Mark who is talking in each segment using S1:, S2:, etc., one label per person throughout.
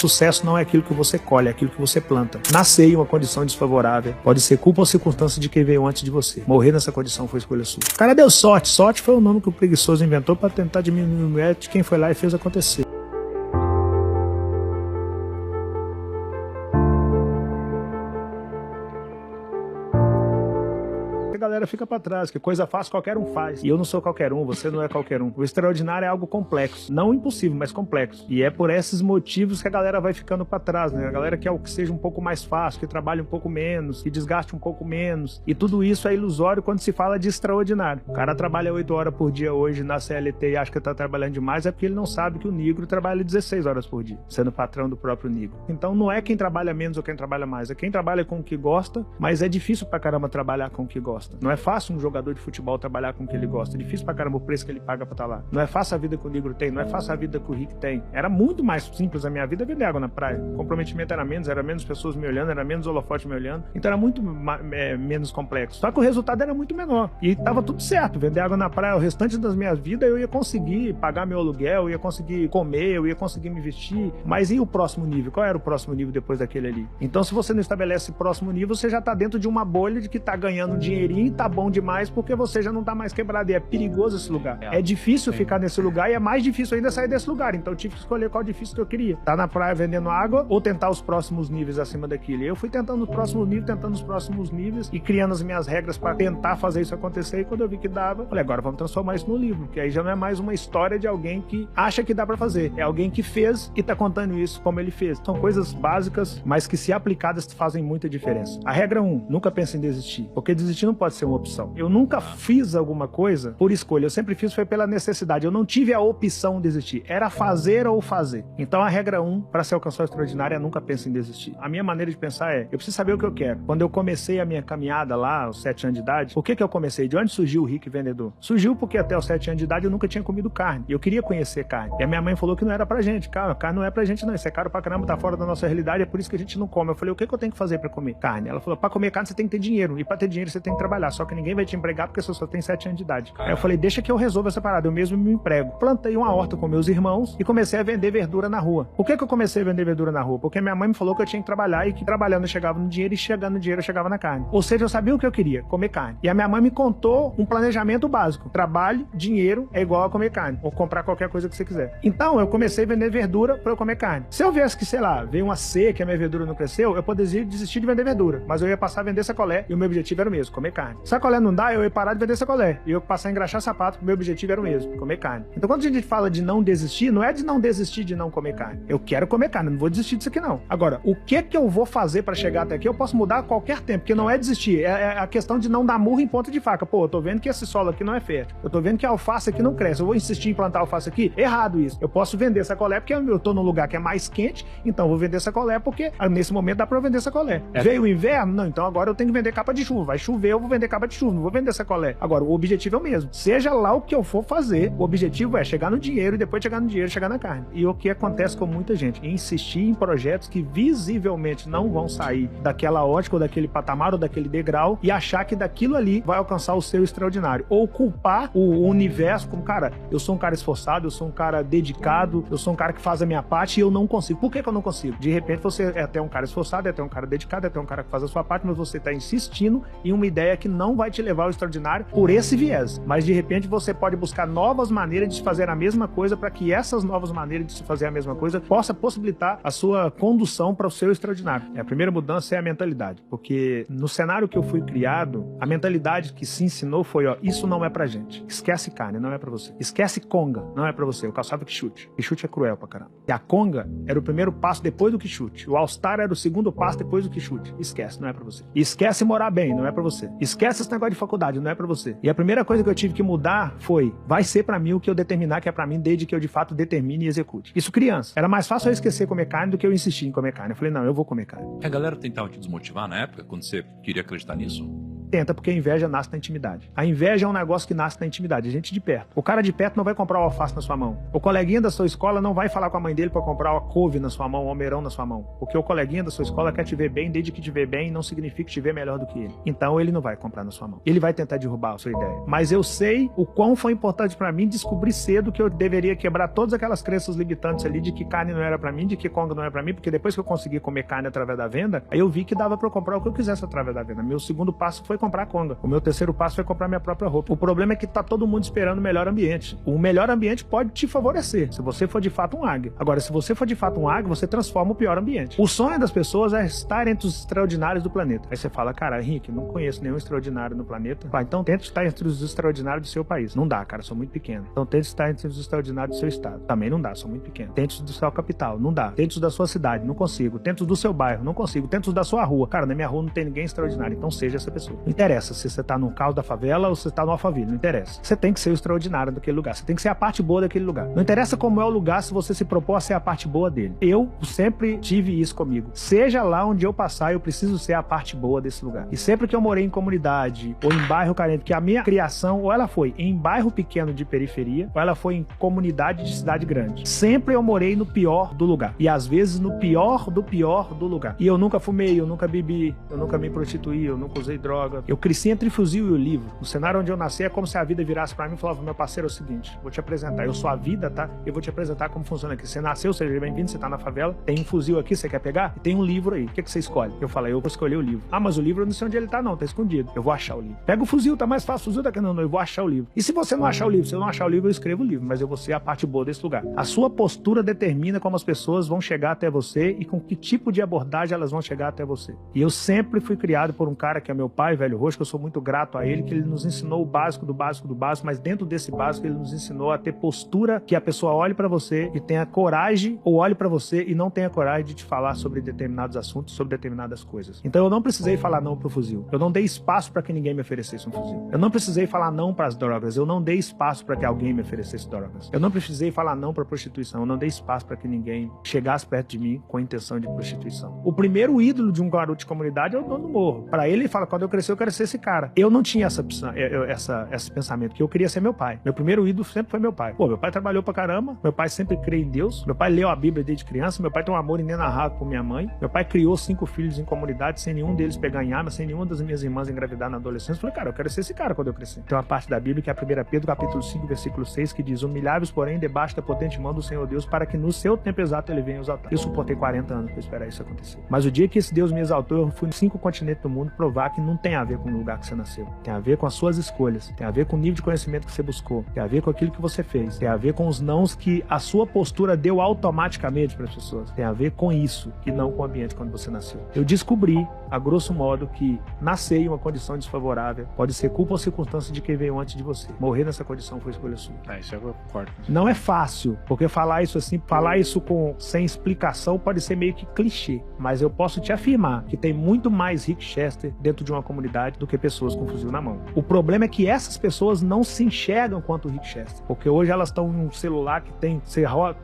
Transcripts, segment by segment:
S1: Sucesso não é aquilo que você colhe, é aquilo que você planta. Nascer em uma condição desfavorável pode ser culpa ou circunstância de quem veio antes de você. Morrer nessa condição foi escolha sua. O cara deu sorte. Sorte foi o nome que o preguiçoso inventou para tentar diminuir o mérito de quem foi lá e fez acontecer. A galera fica pra trás, que coisa fácil qualquer um faz. E eu não sou qualquer um, você não é qualquer um. O extraordinário é algo complexo. Não impossível, mas complexo. E é por esses motivos que a galera vai ficando pra trás, né? A galera quer algo que seja um pouco mais fácil, que trabalhe um pouco menos, que desgaste um pouco menos. E tudo isso é ilusório quando se fala de extraordinário. O cara trabalha 8 horas por dia hoje na CLT e acha que tá trabalhando demais, é porque ele não sabe que o negro trabalha 16 horas por dia, sendo patrão do próprio negro. Então não é quem trabalha menos ou quem trabalha mais, é quem trabalha com o que gosta, mas é difícil pra caramba trabalhar com o que gosta. Não é fácil um jogador de futebol trabalhar com o que ele gosta. É difícil pra caramba o preço que ele paga pra estar lá. Não é fácil a vida que o negro tem, não é fácil a vida que o rico tem. Era muito mais simples a minha vida vender água na praia. O comprometimento era menos pessoas me olhando, era menos holofote me olhando. Então era muito menos complexo. Só que o resultado era muito menor. E tava tudo certo. Vender água na praia, o restante das minhas vidas eu ia conseguir pagar meu aluguel, eu ia conseguir comer, eu ia conseguir me vestir. Mas e o próximo nível? Qual era o próximo nível depois daquele ali? Então se você não estabelece o próximo nível, você já tá dentro de uma bolha de que tá ganhando um dinheirinho e tá bom demais porque você já não tá mais quebrado e é perigoso esse lugar. É difícil ficar nesse lugar e é mais difícil ainda sair desse lugar. Então eu tive que escolher qual difícil que eu queria. Tá na praia vendendo água ou tentar os próximos níveis acima daquilo. E eu fui tentando os próximos níveis e criando as minhas regras para tentar fazer isso acontecer. E quando eu vi que dava, falei, agora vamos transformar isso no livro, que aí já não é mais uma história de alguém que acha que dá para fazer. É alguém que fez e tá contando isso como ele fez. São coisas básicas, mas que se aplicadas fazem muita diferença. A regra 1, nunca pense em desistir, porque desistir não pode ser uma opção. Eu nunca fiz alguma coisa por escolha, eu sempre fiz foi pela necessidade. Eu não tive a opção de desistir, era fazer ou fazer. Então a regra 1 para se alcançar o extraordinário é nunca pense em desistir. A minha maneira de pensar é, eu preciso saber o que eu quero. Quando eu comecei a minha caminhada lá, aos 7 anos de idade, por que eu comecei? De onde surgiu o Rick Vendedor? Surgiu porque até os 7 anos de idade eu nunca tinha comido carne, e eu queria conhecer carne. E a minha mãe falou que não era pra gente, cara, carne não é pra gente não, isso é caro pra caramba, tá fora da nossa realidade, é por isso que a gente não come. Eu falei, o que eu tenho que fazer pra comer carne? Ela falou, pra comer carne você tem que ter dinheiro, e pra ter dinheiro você tem que trabalhar, só que ninguém vai te empregar porque você só tem 7 anos de idade. Aí eu falei, deixa que eu resolvo essa parada, eu mesmo me emprego. Plantei uma horta com meus irmãos e comecei a vender verdura na rua. Por que eu comecei a vender verdura na rua? Porque minha mãe me falou que eu tinha que trabalhar e que trabalhando eu chegava no dinheiro e chegando no dinheiro eu chegava na carne. Ou seja, eu sabia o que eu queria, comer carne. E a minha mãe me contou um planejamento básico. Trabalho, dinheiro é igual a comer carne, ou comprar qualquer coisa que você quiser. Então eu comecei a vender verdura pra eu comer carne. Se eu viesse que, sei lá, veio uma seca e a minha verdura não cresceu, eu poderia desistir de vender verdura, mas eu ia passar a vender sacolé e o meu objetivo era o mesmo, comer carne. Sacolé não dá, eu ia parar de vender sacolé e eu ia passar a engraxar sapato, o meu objetivo era o mesmo, comer carne. Então quando a gente fala de não desistir, não é de não desistir de não comer carne. Eu quero comer carne, não vou desistir disso aqui não. Agora, o que eu vou fazer pra chegar até aqui, eu posso mudar a qualquer tempo, porque não é desistir, é a questão de não dar murro em ponta de faca. Pô, eu tô vendo que esse solo aqui não é fértil, eu tô vendo que a alface aqui não cresce, eu vou insistir em plantar alface aqui? Errado isso. Eu posso vender sacolé porque eu tô num lugar que é mais quente, então eu vou vender sacolé porque nesse momento dá pra eu vender sacolé. Veio o inverno? Não, então agora eu tenho que vender capa de chuva. Vai chover, eu vou vender capa de chuva, não vou vender sacolé. Agora, o objetivo é o mesmo. Seja lá o que eu for fazer, o objetivo é chegar no dinheiro e depois chegar no dinheiro, chegar na carne. E o que acontece com muita gente? Insistir em projetos que visivelmente não vão sair daquela ótica ou daquele patamar ou daquele degrau e achar que daquilo ali vai alcançar o seu extraordinário. Ou culpar o universo como, cara, eu sou um cara esforçado, eu sou um cara dedicado, eu sou um cara que faz a minha parte e eu não consigo. Por que eu não consigo? De repente você é até um cara esforçado, é até um cara dedicado, é até um cara que faz a sua parte, mas você tá insistindo em uma ideia que não vai te levar ao extraordinário por esse viés. Mas de repente você pode buscar novas maneiras de se fazer a mesma coisa para que essas novas maneiras de se fazer a mesma coisa possa possibilitar a sua condução para o seu extraordinário. A primeira mudança é a mentalidade, porque no cenário que eu fui criado, a mentalidade que se ensinou foi, ó, isso não é pra gente. Esquece carne, não é pra você. Esquece conga, não é pra você. Eu calçava quichute. Quichute é cruel pra caramba. E a conga era o primeiro passo depois do quichute. O all-star era o segundo passo depois do quichute. Esquece, não é pra você. Esquece morar bem, não é pra você. Esquece esse negócio de faculdade, não é pra você. E a primeira coisa que eu tive que mudar foi, vai ser pra mim o que eu determinar que é pra mim, desde que eu de fato determine e execute. Isso criança. Era mais fácil eu esquecer comer carne do que eu insistir em comer carne. Eu falei, não, eu vou comer carne.
S2: A galera tentava te desmotivar na época, quando você queria acreditar nisso?
S1: Tenta, porque a inveja nasce na intimidade. A inveja é um negócio que nasce na intimidade, a gente de perto. O cara de perto não vai comprar o alface na sua mão. O coleguinha da sua escola não vai falar com a mãe dele para comprar a couve na sua mão, o almeirão na sua mão. Porque o coleguinha da sua escola quer te ver bem, desde que te ver bem não significa te ver melhor do que ele. Então ele não vai comprar na sua mão. Ele vai tentar derrubar a sua ideia. Mas eu sei o quão foi importante para mim descobrir cedo que eu deveria quebrar todas aquelas crenças limitantes ali de que carne não era para mim, de que conga não era para mim, porque depois que eu consegui comer carne através da venda, aí eu vi que dava para eu comprar o que eu quisesse através da venda. Meu segundo passo foi comprar conga. O meu terceiro passo foi comprar minha própria roupa. O problema é que tá todo mundo esperando o melhor ambiente. O melhor ambiente pode te favorecer, se você for de fato um águia. Agora, se você for de fato um águia, você transforma o pior ambiente. O sonho das pessoas é estar entre os extraordinários do planeta. Aí você fala, cara, Henrique, não conheço nenhum extraordinário no planeta. Então tente estar entre os extraordinários do seu país. Não dá, cara, sou muito pequeno. Então tente estar entre os extraordinários do seu estado. Também não dá, sou muito pequeno. Tente os do sua capital, não dá. Tente os da sua cidade, não consigo. Tente os do seu bairro, não consigo. Tente os da sua rua. Cara, na minha rua não tem ninguém extraordinário, então seja essa pessoa. Não interessa se você tá no caos da favela ou se você tá no Alphaville, não interessa. Você tem que ser o extraordinário daquele lugar. Você tem que ser a parte boa daquele lugar. Não interessa como é o lugar se você se propor a ser a parte boa dele. Eu sempre tive isso comigo. Seja lá onde eu passar, eu preciso ser a parte boa desse lugar. E sempre que eu morei em comunidade ou em bairro carente, porque a minha criação, ou ela foi em bairro pequeno de periferia, ou ela foi em comunidade de cidade grande. Sempre eu morei no pior do lugar. E às vezes no pior do lugar. E eu nunca fumei, eu nunca bebi, eu nunca me prostituí, eu nunca usei droga. Eu cresci entre o fuzil e o livro. No cenário onde eu nasci é como se a vida virasse pra mim e falava, meu parceiro, é o seguinte, vou te apresentar, eu sou a vida, tá? Eu vou te apresentar como funciona aqui. Você nasceu, seja bem-vindo, você tá na favela, tem um fuzil aqui, você quer pegar? E tem um livro aí, o que você escolhe? Eu falei, eu vou escolher o livro. Ah, mas o livro eu não sei onde ele tá não, tá escondido. Eu vou achar o livro. Pega o fuzil, tá mais fácil, o fuzil tá aqui, não, eu vou achar o livro. E se você não achar o livro? Se eu não achar o livro, eu escrevo o livro, mas eu vou ser a parte boa desse lugar. A sua postura determina como as pessoas vão chegar até você e com que tipo de abordagem elas vão chegar até você. E eu sempre fui criado por um cara que é meu pai, Velho Roxo, que eu sou muito grato a ele, que ele nos ensinou o básico do básico do básico, mas dentro desse básico ele nos ensinou a ter postura que a pessoa olhe pra você e tenha coragem, ou olhe pra você e não tenha coragem de te falar sobre determinados assuntos, sobre determinadas coisas. Então eu não precisei falar não pro fuzil. Eu não dei espaço pra que ninguém me oferecesse um fuzil. Eu não precisei falar não pras drogas. Eu não dei espaço pra que alguém me oferecesse drogas. Eu não precisei falar não pra prostituição. Eu não dei espaço pra que ninguém chegasse perto de mim com a intenção de prostituição. O primeiro ídolo de um garoto de comunidade é o dono do morro. Pra ele fala, quando eu crescer, eu quero ser esse cara. Eu não tinha esse pensamento, que eu queria ser meu pai. Meu primeiro ídolo sempre foi meu pai. Pô, meu pai trabalhou pra caramba, meu pai sempre crê em Deus, meu pai leu a Bíblia desde criança, meu pai tem um amor inenarrável por minha mãe, meu pai criou 5 filhos em comunidade, sem nenhum deles pegar em arma, sem nenhuma das minhas irmãs engravidar na adolescência. Eu falei, cara, eu quero ser esse cara quando eu crescer. Tem uma parte da Bíblia que é a 1 Pedro, capítulo 5, versículo 6, que diz, humilhai-vos, porém, debaixo da potente mão do Senhor Deus, para que no seu tempo exato ele venha exaltar. Eu suportei 40 anos pra esperar isso acontecer. Mas o dia que esse Deus me exaltou, eu fui em 5 continentes do mundo provar que não tem a ver com o lugar que você nasceu. Tem a ver com as suas escolhas, tem a ver com o nível de conhecimento que você buscou, tem a ver com aquilo que você fez, tem a ver com os nãos que a sua postura deu automaticamente para as pessoas. Tem a ver com isso, e não com o ambiente quando você nasceu. Eu descobri, a grosso modo, que nascer em uma condição desfavorável pode ser culpa ou circunstância de quem veio antes de você. Morrer nessa condição foi escolha sua.
S2: Isso eu concordo.
S1: Não é fácil, porque falar isso assim, falar isso sem explicação pode ser meio que clichê, mas eu posso te afirmar que tem muito mais Rick Chester dentro de uma comunidade do que pessoas com fuzil na mão. O problema é que essas pessoas não se enxergam quanto o Rick Chester, porque hoje elas estão em um celular que tem,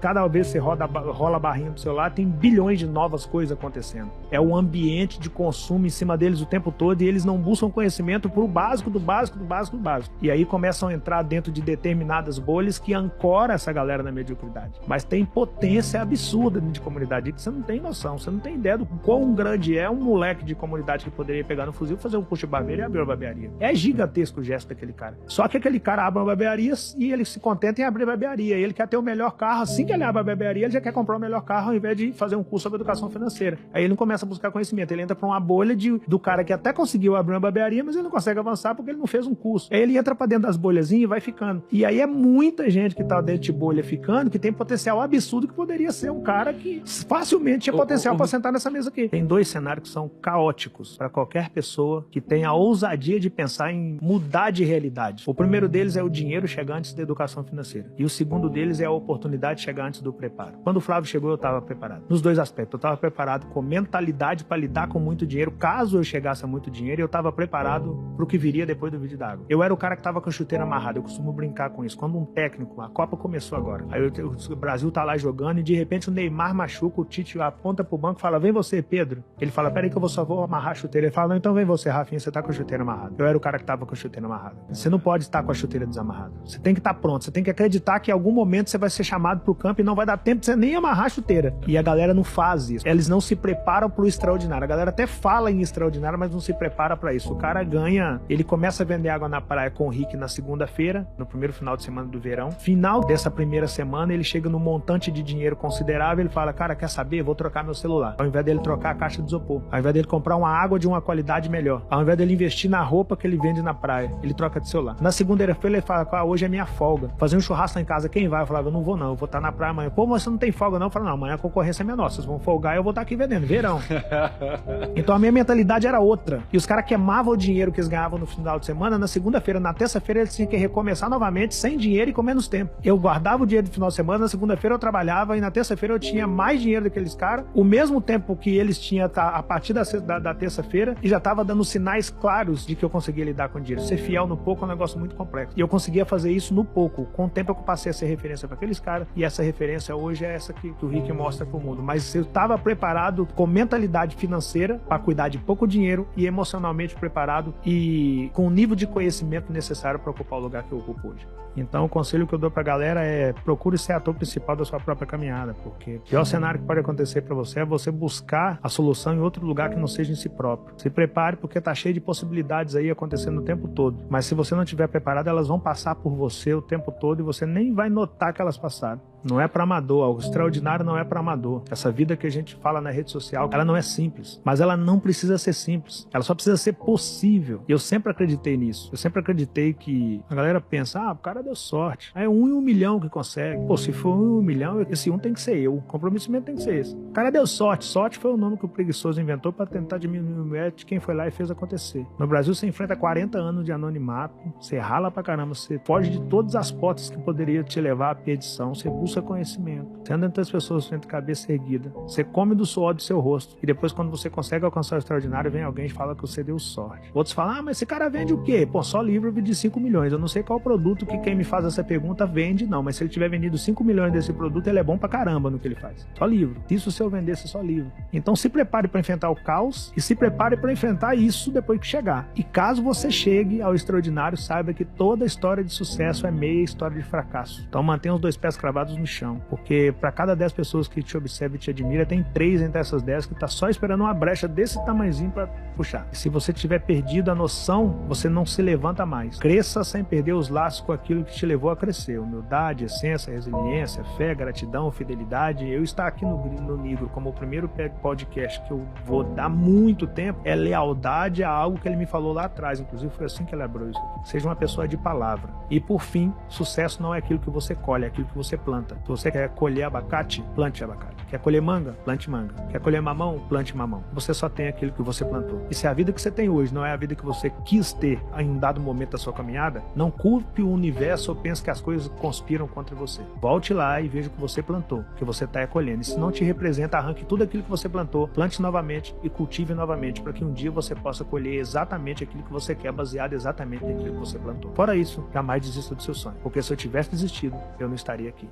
S1: cada vez que você rola a barrinha do celular, tem bilhões de novas coisas acontecendo. É um ambiente de consumo em cima deles o tempo todo e eles não buscam conhecimento pro básico do básico do básico do básico. E aí começam a entrar dentro de determinadas bolhas que ancoram essa galera na mediocridade. Mas tem potência absurda de comunidade que você não tem noção, você não tem ideia do quão grande é um moleque de comunidade que poderia pegar no fuzil, fazer um puxa barbeiro e abrir uma barbearia. É gigantesco o gesto daquele cara. Só que aquele cara abre uma barbearia e ele se contenta em abrir a barbearia. Ele quer ter o melhor carro. Assim que ele abre a barbearia, ele já quer comprar o melhor carro ao invés de fazer um curso sobre educação financeira. Aí ele não começa a buscar conhecimento. Ele entra pra uma bolha do cara que até conseguiu abrir uma barbearia, mas ele não consegue avançar porque ele não fez um curso. Aí ele entra pra dentro das bolhazinhas e vai ficando. E aí é muita gente que tá dentro de bolha ficando, que tem potencial absurdo, que poderia ser um cara que facilmente tinha potencial pra sentar nessa mesa aqui. Tem 2 cenários que são caóticos pra qualquer pessoa que tenha a ousadia de pensar em mudar de realidade. O primeiro deles é o dinheiro chegar antes da educação financeira. E o segundo deles é a oportunidade de chegar antes do preparo. Quando o Flávio chegou, eu estava preparado. Nos 2 aspectos. Eu estava preparado com mentalidade para lidar com muito dinheiro, caso eu chegasse a muito dinheiro, e eu estava preparado para o que viria depois do vídeo d'água. Eu era o cara que estava com a chuteira amarrada. Eu costumo brincar com isso. Quando um técnico, a Copa começou agora, aí o Brasil tá lá jogando e de repente o Neymar machuca, o Tite aponta pro banco e fala, vem você, Pedro. Ele fala, peraí que eu só vou amarrar a chuteira. Ele fala, não, então vem você, Rafinha. afim, você tá com a chuteira amarrada. Eu era o cara que tava com a chuteira amarrada. Você não pode estar com a chuteira desamarrada. Você tem que estar pronto, você tem que acreditar que em algum momento você vai ser chamado pro campo e não vai dar tempo de você nem amarrar a chuteira. E a galera não faz isso. Eles não se preparam pro extraordinário. A galera até fala em extraordinário, mas não se prepara pra isso. O cara ganha, ele começa a vender água na praia com o Rick na segunda-feira, no primeiro final de semana do verão. Final dessa primeira semana, ele chega num montante de dinheiro considerável, ele fala, cara, quer saber? Vou trocar meu celular. Ao invés dele trocar a caixa de isopor, ao invés dele comprar uma água de uma qualidade melhor, ao invés dele investir na roupa que ele vende na praia, ele troca de celular. Na segunda-feira ele fala, hoje é minha folga. Fazer um churrasco lá em casa, quem vai? Eu falava, eu não vou não, eu vou estar na praia amanhã. Pô, mas você não tem folga não? Eu falava, não, amanhã a concorrência é menor, vocês vão folgar e eu vou estar aqui vendendo, verão. Então a minha mentalidade era outra. E os caras queimavam o dinheiro que eles ganhavam no final de semana, na segunda-feira, na terça-feira eles tinham que recomeçar novamente, sem dinheiro e com menos tempo. Eu guardava o dinheiro do final de semana, na segunda-feira eu trabalhava e na terça-feira eu tinha mais dinheiro daqueles caras, o mesmo tempo que eles tinham a partir da terça-feira, e já tava dando sinais claros de que eu conseguia lidar com o dinheiro. Ser fiel no pouco é um negócio muito complexo. E eu conseguia fazer isso no pouco. Com o tempo eu passei a ser referência para aqueles caras, e essa referência hoje é essa que o Rick mostra pro mundo. Mas eu estava preparado com mentalidade financeira para cuidar de pouco dinheiro e emocionalmente preparado e com o nível de conhecimento necessário para ocupar o lugar que eu ocupo hoje. Então o conselho que eu dou pra galera é procure ser ator principal da sua própria caminhada, porque o pior cenário que pode acontecer pra você é você buscar a solução em outro lugar que não seja em si próprio. Se prepare, porque tá cheio de possibilidades aí acontecendo o tempo todo, mas se você não estiver preparado, elas vão passar por você o tempo todo e você nem vai notar que elas passaram. Não é para amador, o extraordinário não é para amador. Essa vida que a gente fala na rede social, ela não é simples, mas ela não precisa ser simples, ela só precisa ser possível. E eu sempre acreditei nisso, eu sempre acreditei que a galera pensa, o cara deu sorte, é 1 em 1 milhão que consegue. Pô, se for 1 em 1 milhão, esse 1 tem que ser eu, o comprometimento tem que ser esse. O cara deu sorte, sorte foi o nome que o preguiçoso inventou para tentar diminuir o mérito de quem foi lá e fez acontecer. No Brasil você enfrenta 40 anos de anonimato, você rala pra caramba, você foge de todas as portas que poderia te levar à perdição, você busca conhecimento, você anda entre as pessoas frente cabeça erguida, você come do suor do seu rosto, e depois quando você consegue alcançar o extraordinário, vem alguém e fala que você deu sorte. Outros falam, mas esse cara vende o quê? Pô, só livro de 5 milhões, eu não sei qual produto que quem me faz essa pergunta vende, não, mas se ele tiver vendido 5 milhões desse produto, ele é bom pra caramba no que ele faz. Só livro. Isso se eu vendesse só livro. Então se prepare para enfrentar o caos e se prepare para enfrentar isso depois que chegar. E caso você chegue ao extraordinário, saiba que toda história de sucesso é meia história de fracasso. Então mantenha os 2 pés cravados no chão, porque para cada 10 pessoas que te observam e te admiram, tem 3 entre essas 10 que tá só esperando uma brecha desse tamanhozinho para puxar. E se você tiver perdido a noção, você não se levanta mais. Cresça sem perder os laços com aquilo que te levou a crescer. Humildade, essência, resiliência, fé, gratidão, fidelidade. Eu estar aqui no Nigro como o primeiro podcast que eu vou dar muito tempo é lealdade a algo que ele me falou lá atrás. Inclusive foi assim que ele abriu isso aqui. Seja uma pessoa de palavra. E por fim, sucesso não é aquilo que você colhe, é aquilo que você planta. Se você quer colher abacate, plante abacate. Quer colher manga? Plante manga. Quer colher mamão? Plante mamão. Você só tem aquilo que você plantou. E se a vida que você tem hoje não é a vida que você quis ter em um dado momento da sua caminhada, não culpe o universo ou pense que as coisas conspiram contra você. Volte lá e veja o que você plantou, o que você está colhendo. E se não te representa, arranque tudo aquilo que você plantou, plante novamente e cultive novamente, para que um dia você possa colher exatamente aquilo que você quer, baseado exatamente naquilo que você plantou. Fora isso, jamais desista do seu sonho, porque se eu tivesse desistido, eu não estaria aqui.